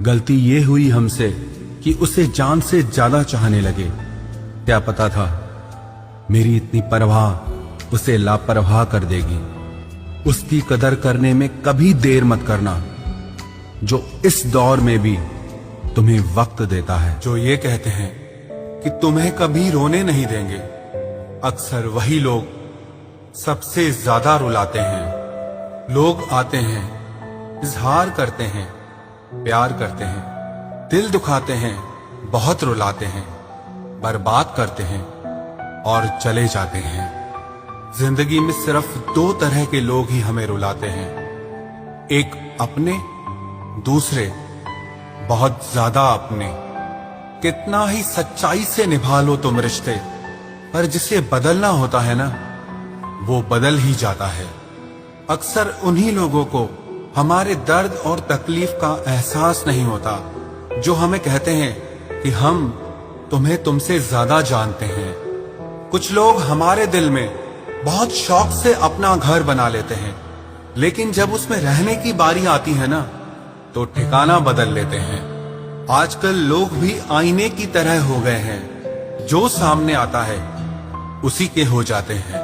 गलती ये हुई हमसे कि उसे जान से ज्यादा चाहने लगे। क्या पता था मेरी इतनी परवाह उसे लापरवाह कर देगी। उसकी कदर करने में कभी देर मत करना, जो इस दौर में भी तुम्हें वक्त देता है। जो ये कहते हैं कि तुम्हें कभी रोने नहीं देंगे, अक्सर वही लोग सबसे ज्यादा रुलाते हैं। लोग आते हैं, इजहार करते हैं, प्यार करते हैं, दिल दुखाते हैं, बहुत रुलाते हैं, बर्बाद करते हैं और चले जाते हैं। जिंदगी में सिर्फ दो तरह के लोग ही हमें रुलाते हैं, एक अपने, दूसरे बहुत ज्यादा अपने। कितना ही सच्चाई से निभा लो तुम रिश्ते, पर जिसे बदलना होता है ना, वो बदल ही जाता है। अक्सर उन्हीं लोगों को हमारे दर्द और तकलीफ का एहसास नहीं होता, जो हमें कहते हैं कि हम तुम्हें तुमसे ज्यादा जानते हैं। कुछ लोग हमारे दिल में बहुत शौक से अपना घर बना लेते हैं, लेकिन जब उसमें रहने की बारी आती है ना, तो ठिकाना बदल लेते हैं। आजकल लोग भी आईने की तरह हो गए हैं, जो सामने आता है उसी के हो जाते हैं।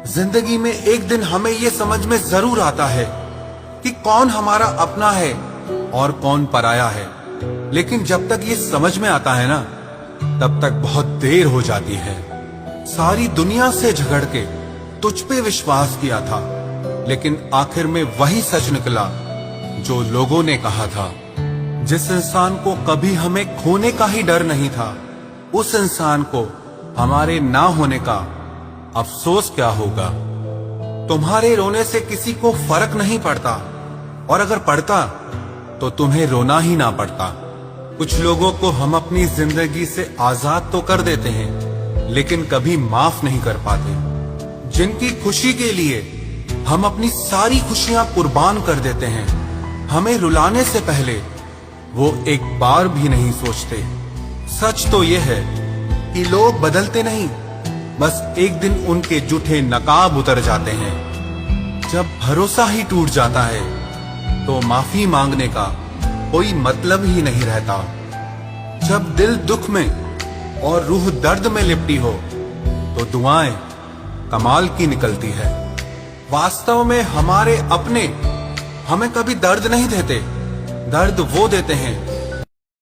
जिंदगी में एक दिन हमें ये समझ में जरूर आता है कि कौन हमारा अपना है और कौन पराया है, लेकिन जब तक ये समझ में आता है ना, तब तक बहुत देर हो जाती है। सारी दुनिया से झगड़ के तुझ पे विश्वास किया था, लेकिन आखिर में वही सच निकला जो लोगों ने कहा था। जिस इंसान को कभी हमें खोने का ही डर नहीं था, उस इंसान को हमारे ना होने का अफसोस क्या होगा। तुम्हारे रोने से किसी को फर्क नहीं पड़ता, और अगर पड़ता तो तुम्हें रोना ही ना पड़ता। कुछ लोगों को हम अपनी जिंदगी से आजाद तो कर देते हैं, लेकिन कभी माफ नहीं कर पाते। जिनकी खुशी के लिए हम अपनी सारी खुशियां कुर्बान कर देते हैं, हमें रुलाने से पहले वो एक बार भी नहीं सोचते। सच तो ये है कि लोग बदलते नहीं, बस एक दिन उनके जूठे नकाब उतर जाते हैं। जब भरोसा ही टूट जाता है, तो माफी मांगने का कोई मतलब ही नहीं रहता। जब दिल दुख में और रूह दर्द में लिपटी हो, तो दुआएं कमाल की निकलती है। वास्तव में हमारे अपने हमें कभी दर्द नहीं देते, दर्द वो देते हैं